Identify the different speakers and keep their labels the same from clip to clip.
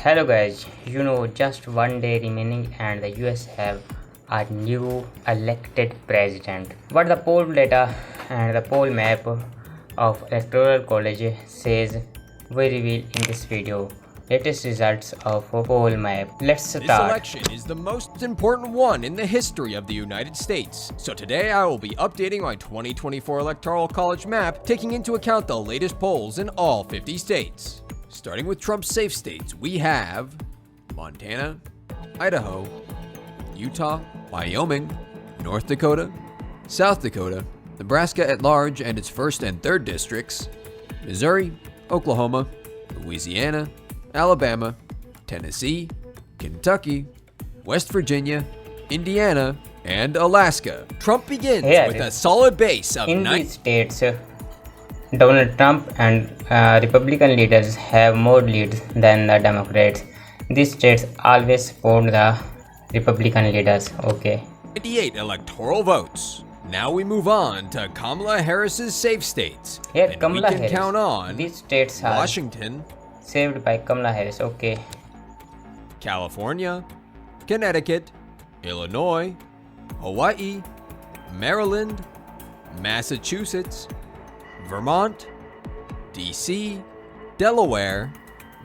Speaker 1: Hello guys, just one day remaining and the US have a new elected president. What the poll data and the poll map of electoral college says we reveal in this video. Latest results of poll map. Let's start.
Speaker 2: This election is the most important one in the history of the United States. So today I will be updating my 2024 Electoral College map, taking into account the latest polls in all 50 states. Starting with Trump's safe states, we have Montana, Idaho, Utah, Wyoming, North Dakota, South Dakota, Nebraska at large and its 1st and 3rd districts, Missouri, Oklahoma, Louisiana, Alabama, Tennessee, Kentucky, West Virginia, Indiana, and Alaska. Trump begins with a solid base of
Speaker 1: in these states. Donald Trump and Republican leaders have more leads than the Democrats. These states always support the Republican leaders. Okay.
Speaker 2: 98 electoral votes. Now we move on to Kamala Harris's safe states.
Speaker 1: Here,
Speaker 2: and
Speaker 1: Kamala
Speaker 2: we can
Speaker 1: Harris.
Speaker 2: count on
Speaker 1: These states are
Speaker 2: Washington,
Speaker 1: saved by Kamala Harris. Okay.
Speaker 2: California, Connecticut, Illinois, Hawaii, Maryland, Massachusetts, Vermont, DC, Delaware,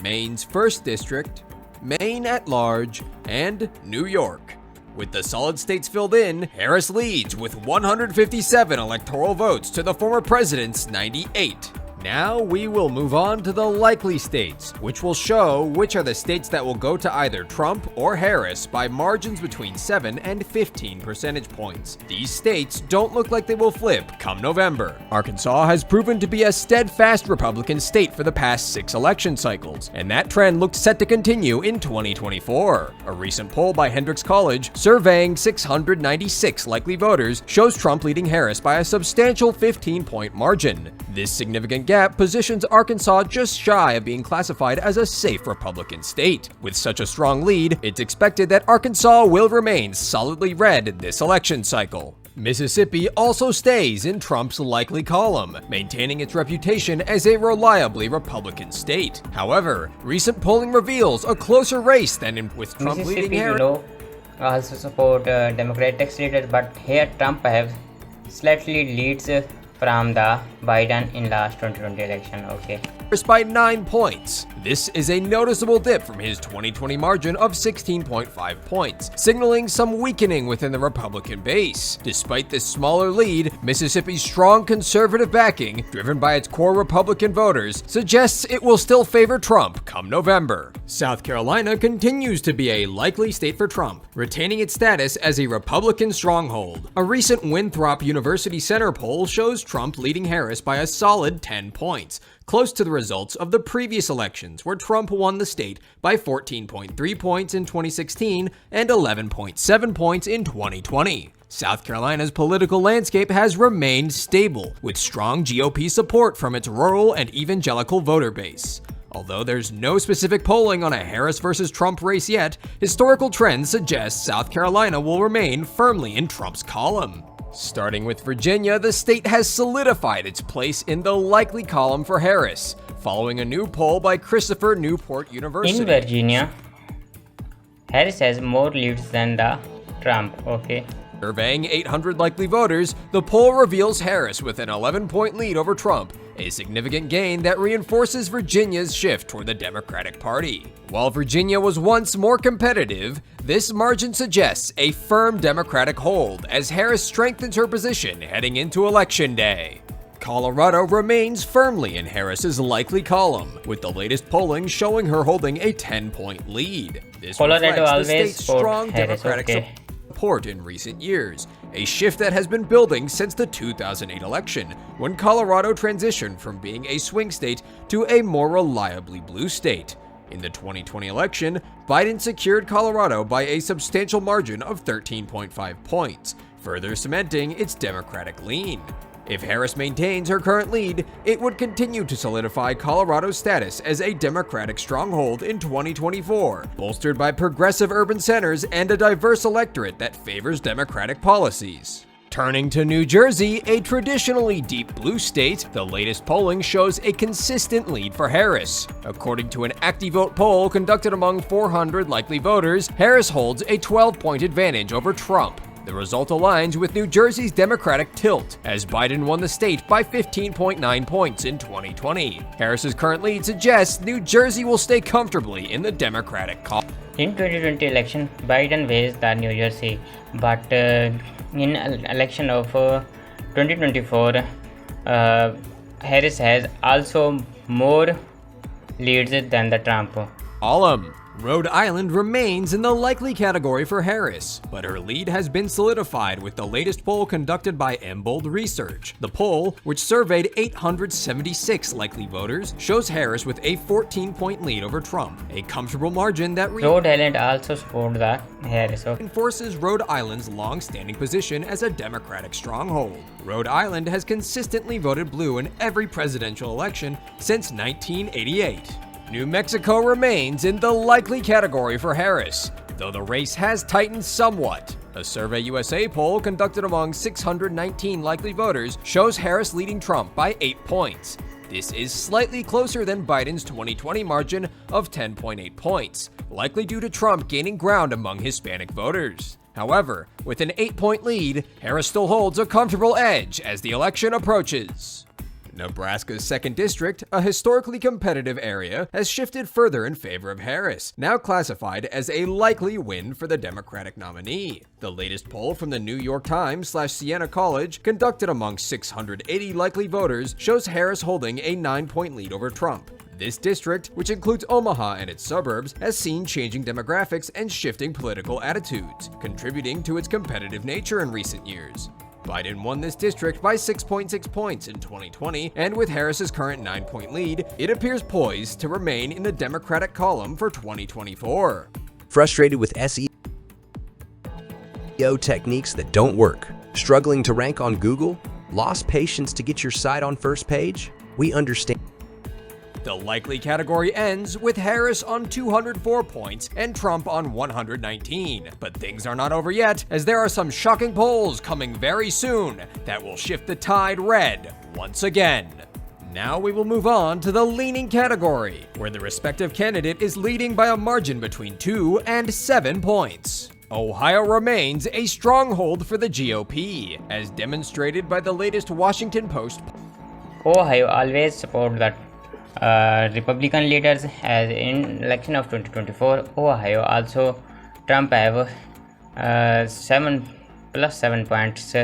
Speaker 2: Maine's 1st District, Maine at large, and New York. With the solid states filled in, Harris leads with 157 electoral votes to the former president's 98. Now we will move on to the likely states, which will show which are the states that will go to either Trump or Harris by margins between 7 and 15 percentage points. These states don't look like they will flip come November. Arkansas has proven to be a steadfast Republican state for the past 6 election cycles, and that trend looks set to continue in 2024. A recent poll by Hendrix College, surveying 696 likely voters, shows Trump leading Harris by a substantial 15-point margin. This significant gap positions Arkansas just shy of being classified as a safe Republican state. With such a strong lead, it's expected that Arkansas will remain solidly red this election cycle. Mississippi also stays in Trump's likely column, maintaining its reputation as a reliably Republican state. However, recent polling reveals a closer race than with Trump leading Harris.
Speaker 1: Also support Democratic leaders, but here Trump have slightly leads from the Biden in last 2020 election. Okay.
Speaker 2: By 9 points. This is a noticeable dip from his 2020 margin of 16.5 points, signaling some weakening within the Republican base. Despite this smaller lead, Mississippi's strong conservative backing, driven by its core Republican voters, suggests it will still favor Trump come November. South Carolina continues to be a likely state for Trump, retaining its status as a Republican stronghold. A recent Winthrop University Center poll shows Trump leading Harris by a solid 10 points, close to the results of the previous elections, where Trump won the state by 14.3 points in 2016 and 11.7 points in 2020. South Carolina's political landscape has remained stable, with strong GOP support from its rural and evangelical voter base. Although there's no specific polling on a Harris versus Trump race yet, historical trends suggest South Carolina will remain firmly in Trump's column. Starting with Virginia, the state has solidified its place in the likely column for Harris, following a new poll by Christopher Newport University.
Speaker 1: In Virginia, Harris has more leads than the Trump. Okay.
Speaker 2: Surveying 800 likely voters, the poll reveals Harris with an 11-point lead over Trump, a significant gain that reinforces Virginia's shift toward the Democratic Party. While Virginia was once more competitive, this margin suggests a firm Democratic hold as Harris strengthens her position heading into Election Day. Colorado remains firmly in Harris's likely column, with the latest polling showing her holding a 10-point lead. This
Speaker 1: Colorado
Speaker 2: reflects the
Speaker 1: always
Speaker 2: state's strong
Speaker 1: Harris,
Speaker 2: Democratic support in recent years, a shift that has been building since the 2008 election, when Colorado transitioned from being a swing state to a more reliably blue state. In the 2020 election, Biden secured Colorado by a substantial margin of 13.5 points, further cementing its Democratic lean. If Harris maintains her current lead, it would continue to solidify Colorado's status as a Democratic stronghold in 2024, bolstered by progressive urban centers and a diverse electorate that favors Democratic policies. Turning to New Jersey, a traditionally deep blue state, the latest polling shows a consistent lead for Harris. According to an ActiVote poll conducted among 400 likely voters, Harris holds a 12-point advantage over Trump. The result aligns with New Jersey's Democratic tilt, as Biden won the state by 15.9 points in 2020. Harris's current lead suggests New Jersey will stay comfortably in the Democratic column.
Speaker 1: In 2020 election, Biden wins the New Jersey, but in election of 2024, Harris has also more leads than the Trump.
Speaker 2: Rhode Island remains in the likely category for Harris, but her lead has been solidified with the latest poll conducted by Embold Research. The poll, which surveyed 876 likely voters, shows Harris with a 14-point lead over Trump, a comfortable margin that
Speaker 1: Rhode Island also supports the Harris.
Speaker 2: reinforces Rhode Island's long-standing position as a Democratic stronghold. Rhode Island has consistently voted blue in every presidential election since 1988. New Mexico remains in the likely category for Harris, though the race has tightened somewhat. A Survey USA poll conducted among 619 likely voters shows Harris leading Trump by 8 points. This is slightly closer than Biden's 2020 margin of 10.8 points, likely due to Trump gaining ground among Hispanic voters. However, with an 8-point lead, Harris still holds a comfortable edge as the election approaches. Nebraska's 2nd District, a historically competitive area, has shifted further in favor of Harris, now classified as a likely win for the Democratic nominee. The latest poll from the New York Times/Siena College, conducted among 680 likely voters, shows Harris holding a 9-point lead over Trump. This district, which includes Omaha and its suburbs, has seen changing demographics and shifting political attitudes, contributing to its competitive nature in recent years. Biden won this district by 6.6 points in 2020, and with Harris's current 9-point lead, it appears poised to remain in the Democratic column for 2024.
Speaker 3: Frustrated with SEO techniques that don't work? Struggling to rank on Google? Lost patience to get your site on first page? We understand.
Speaker 2: The likely category ends with Harris on 204 points and Trump on 119. But things are not over yet, as there are some shocking polls coming very soon that will shift the tide red once again. Now we will move on to the leaning category, where the respective candidate is leading by a margin between 2 and 7 points. Ohio remains a stronghold for the GOP, as demonstrated by the latest Washington Post.
Speaker 1: Ohio always support the Republican leaders, as in election of 2024. Ohio also Trump have 7 points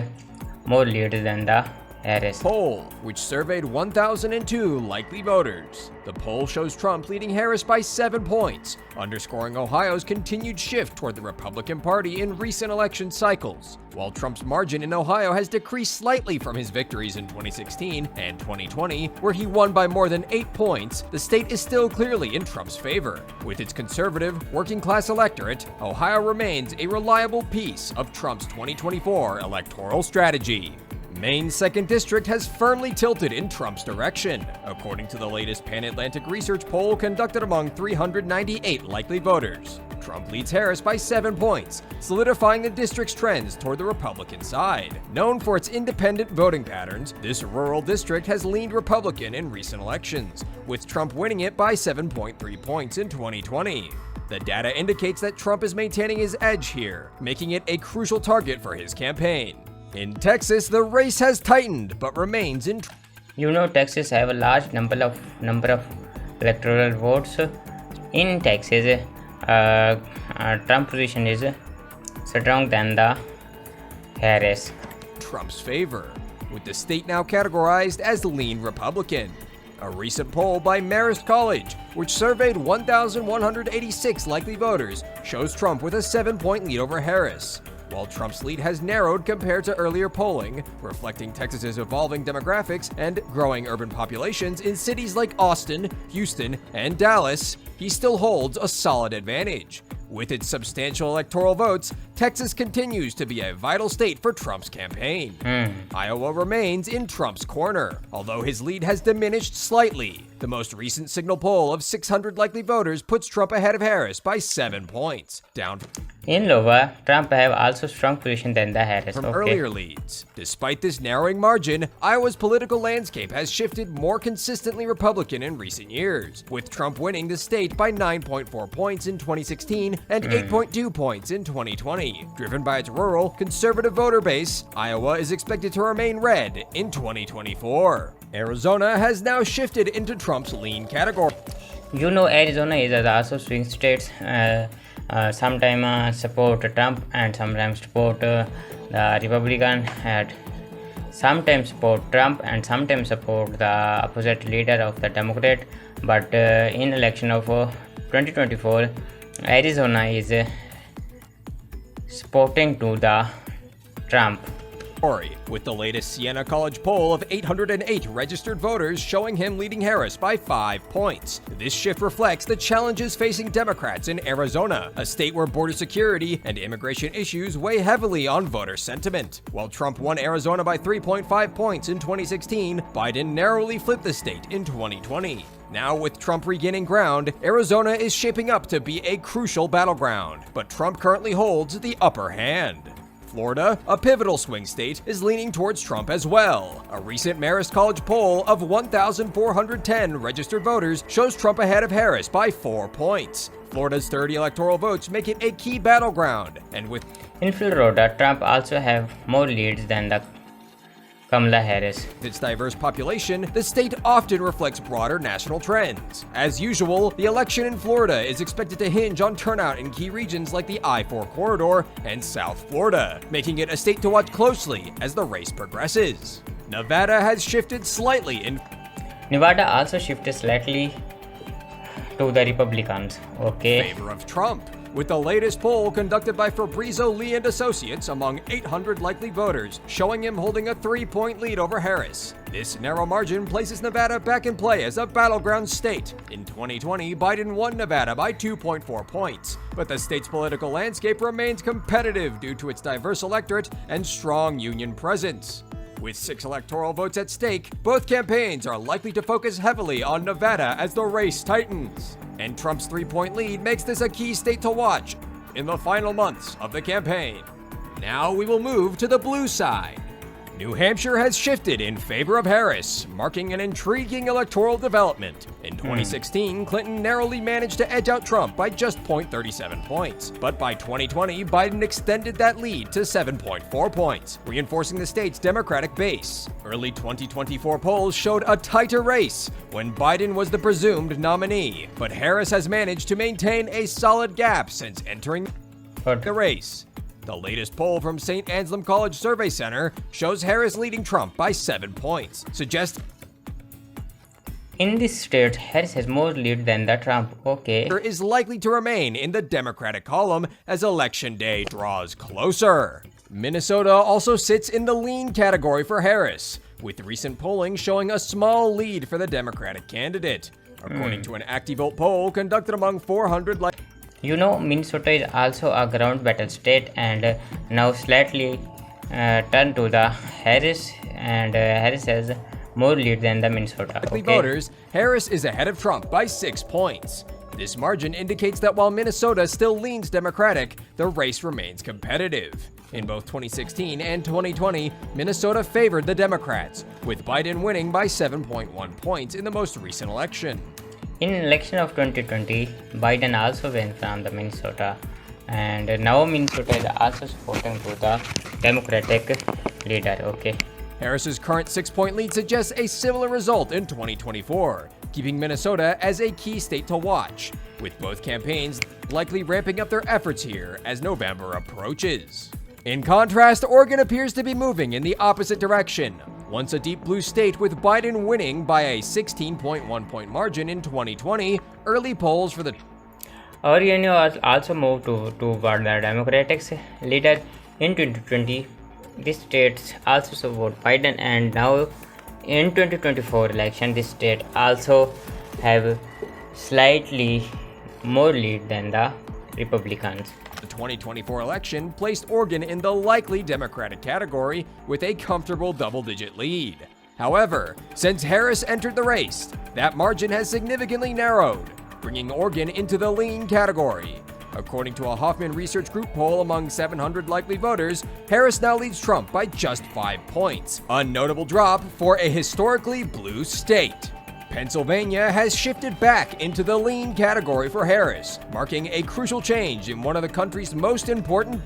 Speaker 1: more lead than the Harris.
Speaker 2: Poll, which surveyed 1,002 likely voters. The poll shows Trump leading Harris by 7 points, underscoring Ohio's continued shift toward the Republican Party in recent election cycles. While Trump's margin in Ohio has decreased slightly from his victories in 2016 and 2020, where he won by more than 8 points, the state is still clearly in Trump's favor. With its conservative, working-class electorate, Ohio remains a reliable piece of Trump's 2024 electoral strategy. Maine's 2nd District has firmly tilted in Trump's direction, according to the latest Pan-Atlantic research poll conducted among 398 likely voters. Trump leads Harris by 7 points, solidifying the district's trends toward the Republican side. Known for its independent voting patterns, this rural district has leaned Republican in recent elections, with Trump winning it by 7.3 points in 2020. The data indicates that Trump is maintaining his edge here, making it a crucial target for his campaign. In Texas, the race has tightened but remains in.
Speaker 1: Texas have a large number of electoral votes. In Texas, Trump position is strong than the Harris.
Speaker 2: Trump's favor, with the state now categorized as lean Republican. A recent poll by Marist College, which surveyed 1,186 likely voters, shows Trump with a 7-point lead over Harris. While Trump's lead has narrowed compared to earlier polling, reflecting Texas's evolving demographics and growing urban populations in cities like Austin, Houston, and Dallas, he still holds a solid advantage. With its substantial electoral votes, Texas continues to be a vital state for Trump's campaign. Iowa remains in Trump's corner, although his lead has diminished slightly. The most recent Signal poll of 600 likely voters puts Trump ahead of Harris by 7 points, down.
Speaker 1: In Iowa, Trump have also strong position than the Harris.
Speaker 2: from
Speaker 1: Okay.
Speaker 2: earlier leads. Despite this narrowing margin, Iowa's political landscape has shifted more consistently Republican in recent years, with Trump winning the state by 9.4 points in 2016 and 8.2 points in 2020. Driven by its rural, conservative voter base, Iowa is expected to remain red in 2024. Arizona has now shifted into Trump's lean category.
Speaker 1: You know, Arizona is also swing states. Sometimes support Trump and sometimes support the Republican, and sometimes support Trump and sometimes support the opposite leader of the Democrat. But in election of 2024, Arizona is supporting to the Trump.
Speaker 2: With the latest Siena College poll of 808 registered voters showing him leading Harris by 5 points. This shift reflects the challenges facing Democrats in Arizona, a state where border security and immigration issues weigh heavily on voter sentiment. While Trump won Arizona by 3.5 points in 2016, Biden narrowly flipped the state in 2020. Now, with Trump regaining ground, Arizona is shaping up to be a crucial battleground, but Trump currently holds the upper hand. Florida, a pivotal swing state, is leaning towards Trump as well. A recent Marist College poll of 1,410 registered voters shows Trump ahead of Harris by 4 points. Florida's 30 electoral votes make it a key battleground, and with
Speaker 1: In Florida, Trump also have more leads than the Kamala Harris.
Speaker 2: its diverse population, the state often reflects broader national trends. As usual, the election in Florida is expected to hinge on turnout in key regions like the I-4 corridor and South Florida, making it a state to watch closely as the race progresses. Nevada has shifted slightly in
Speaker 1: Nevada also shifted slightly to the Republicans. Okay.
Speaker 2: favor of Trump, with the latest poll conducted by Fabrizio Lee and Associates among 800 likely voters showing him holding a 3-point lead over Harris. This narrow margin places Nevada back in play as a battleground state. In 2020, Biden won Nevada by 2.4 points, but the state's political landscape remains competitive due to its diverse electorate and strong union presence. With 6 electoral votes at stake, both campaigns are likely to focus heavily on Nevada as the race tightens. And Trump's 3-point lead makes this a key state to watch in the final months of the campaign. Now we will move to the blue side. New Hampshire has shifted in favor of Harris, marking an intriguing electoral development. In 2016, Clinton narrowly managed to edge out Trump by just 0.37 points. But by 2020, Biden extended that lead to 7.4 points, reinforcing the state's Democratic base. Early 2024 polls showed a tighter race when Biden was the presumed nominee, but Harris has managed to maintain a solid gap since entering the race. The latest poll from St. Anselm College Survey Center shows Harris leading Trump by 7 points, suggesting
Speaker 1: In this state, Harris has more lead than the Trump. Okay.
Speaker 2: is likely to remain in the Democratic column as Election Day draws closer. Minnesota also sits in the lean category for Harris, with recent polling showing a small lead for the Democratic candidate. According to an ActiVote poll conducted among 400
Speaker 1: You know, Minnesota is also a ground battle state and now slightly turned to the Harris, and Harris has more lead than the Minnesota. Okay.
Speaker 2: voters, Harris is ahead of Trump by 6 points. This margin indicates that while Minnesota still leans Democratic, the race remains competitive. In both 2016 and 2020, Minnesota favored the Democrats, with Biden winning by 7.1 points in the most recent election.
Speaker 1: In election of 2020, Biden also went from the Minnesota, and now Minnesota is also supporting to the Democratic leader. Okay.
Speaker 2: Harris's current 6-point lead suggests a similar result in 2024, keeping Minnesota as a key state to watch, with both campaigns likely ramping up their efforts here as November approaches. In contrast, Oregon appears to be moving in the opposite direction. Once a deep blue state with Biden winning by a 16.1-point margin in 2020, early polls for the
Speaker 1: Oregon also moved toward the Democratic leader in 2020. This state also support Biden, and now in 2024 election, this state also have slightly more lead than the Republicans.
Speaker 2: The 2024 election placed Oregon in the likely Democratic category with a comfortable double-digit lead. However, since Harris entered the race, that margin has significantly narrowed, bringing Oregon into the lean category. According to a Hoffman Research Group poll among 700 likely voters, Harris now leads Trump by just 5 points, a notable drop for a historically blue state. Pennsylvania has shifted back into the lean category for Harris, marking a crucial change in one of the country's most important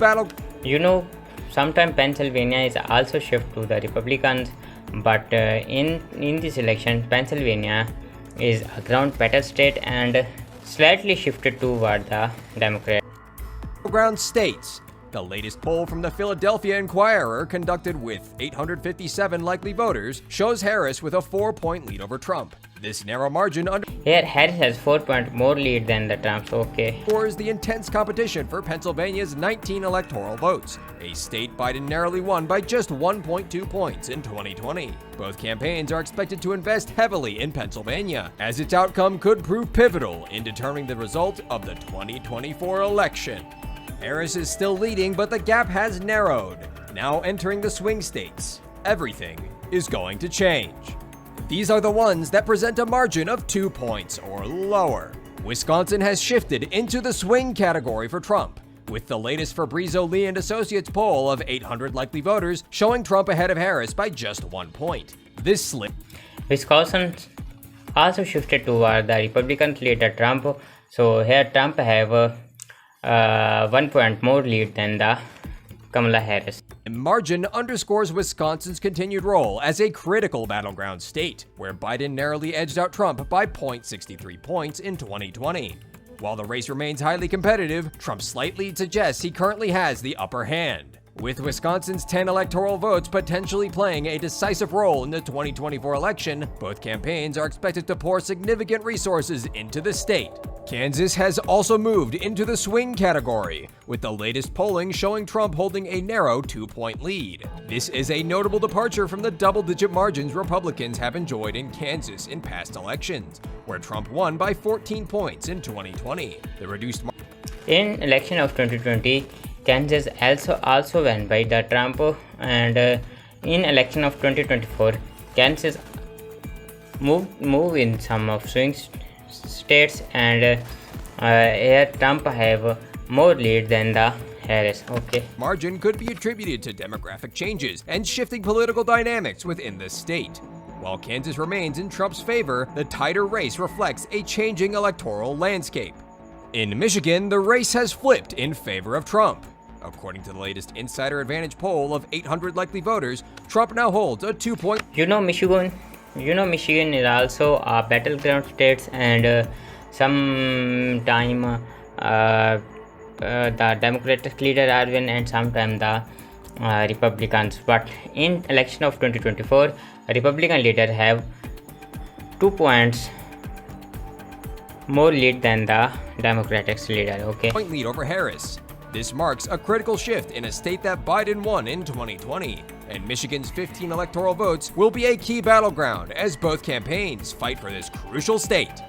Speaker 1: Sometimes Pennsylvania is also shift to the Republicans, but in this election, Pennsylvania is a ground better state and slightly shifted toward the Democrat.
Speaker 2: Battleground states. The latest poll from the Philadelphia Inquirer, conducted with 857 likely voters, shows Harris with a 4-point lead over Trump. This narrow margin
Speaker 1: Here, Harris has 4 points more lead than the Trump. Okay.
Speaker 2: underscores the intense competition for Pennsylvania's 19 electoral votes, a state Biden narrowly won by just 1.2 points in 2020. Both campaigns are expected to invest heavily in Pennsylvania, as its outcome could prove pivotal in determining the result of the 2024 election. Harris is still leading, but the gap has narrowed. Now entering the swing states, everything is going to change. These are the ones that present a margin of 2 points or lower. Wisconsin has shifted into the swing category for Trump, with the latest Fabrizio Lee and Associates poll of 800 likely voters showing Trump ahead of Harris by just 1 point. This slip.
Speaker 1: Wisconsin also shifted toward the Republican leader Trump. So here Trump have 1 point more lead than the Kamala Harris.
Speaker 2: Margin underscores Wisconsin's continued role as a critical battleground state, where Biden narrowly edged out Trump by 0.63 points in 2020. While the race remains highly competitive, Trump's slight lead suggests he currently has the upper hand. With Wisconsin's 10 electoral votes potentially playing a decisive role in the 2024 election, both campaigns are expected to pour significant resources into the state. Kansas has also moved into the swing category, with the latest polling showing Trump holding a narrow 2-point lead. This is a notable departure from the double-digit margins Republicans have enjoyed in Kansas in past elections, where Trump won by 14 points in 2020. The reduced
Speaker 1: In election of 2020, Kansas also won by the Trump, and in election of 2024, Kansas move in some of swing states, and here Trump have more lead than the Harris. Okay.
Speaker 2: margin could be attributed to demographic changes and shifting political dynamics within the state. While Kansas remains in Trump's favor, the tighter race reflects a changing electoral landscape. In Michigan, the race has flipped in favor of Trump. According to the latest Insider Advantage poll of 800 likely voters, Trump now holds a 2-point.
Speaker 1: Michigan is also a battleground state, and sometime the Democratic leader are win, and sometimes the Republicans. But in election of 2024, Republican leader have 2 points more lead than the Democratic leader. Okay.
Speaker 2: Point lead over Harris. This marks a critical shift in a state that Biden won in 2020, and Michigan's 15 electoral votes will be a key battleground as both campaigns fight for this crucial state.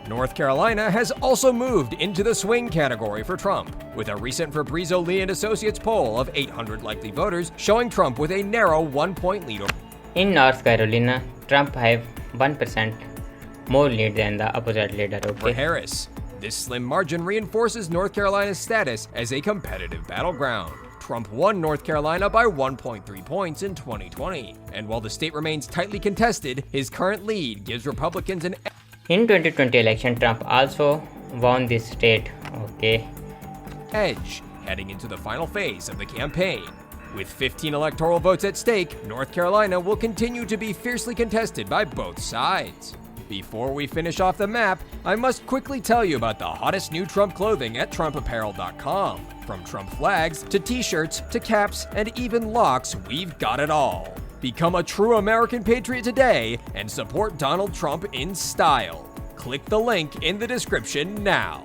Speaker 2: North Carolina has also moved into the swing category for Trump, with a recent Fabrizio Lee and Associates poll of 800 likely voters showing Trump with a narrow 1-point lead over.
Speaker 1: In North Carolina, Trump have 1% more lead than the opposite leader.
Speaker 2: For
Speaker 1: Okay.
Speaker 2: Harris. This slim margin reinforces North Carolina's status as a competitive battleground. Trump won North Carolina by 1.3 points in 2020, and while the state remains tightly contested, his current lead gives Republicans an
Speaker 1: In 2020 election, Trump also won this state. Okay.
Speaker 2: edge heading into the final phase of the campaign. With 15 electoral votes at stake, North Carolina will continue to be fiercely contested by both sides. Before we finish off the map, I must quickly tell you about the hottest new Trump clothing at TrumpApparel.com. From Trump flags to t-shirts to caps and even locks, we've got it all. Become a true American patriot today and support Donald Trump in style. Click the link in the description now.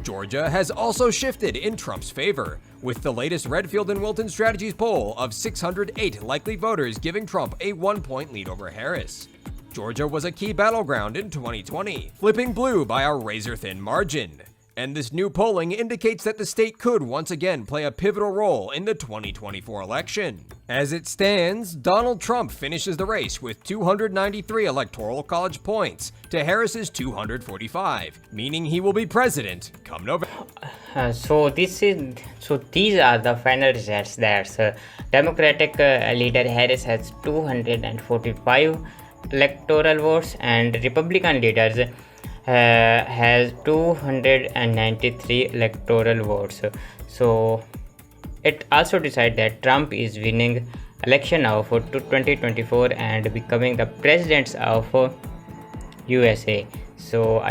Speaker 2: Georgia has also shifted in Trump's favor, with the latest Redfield and Wilton Strategies poll of 608 likely voters giving Trump a 1-point lead over Harris. Georgia was a key battleground in 2020, flipping blue by a razor-thin margin. And this new polling indicates that the state could once again play a pivotal role in the 2024 election. As it stands, Donald Trump finishes the race with 293 Electoral College points to Harris's 245, meaning he will be president come November.
Speaker 1: So these are the final results. That's Democratic leader Harris has 245 electoral votes, and Republican leaders has 293 electoral votes. So it also decided that Trump is winning election of 2024 and becoming the president of USA. So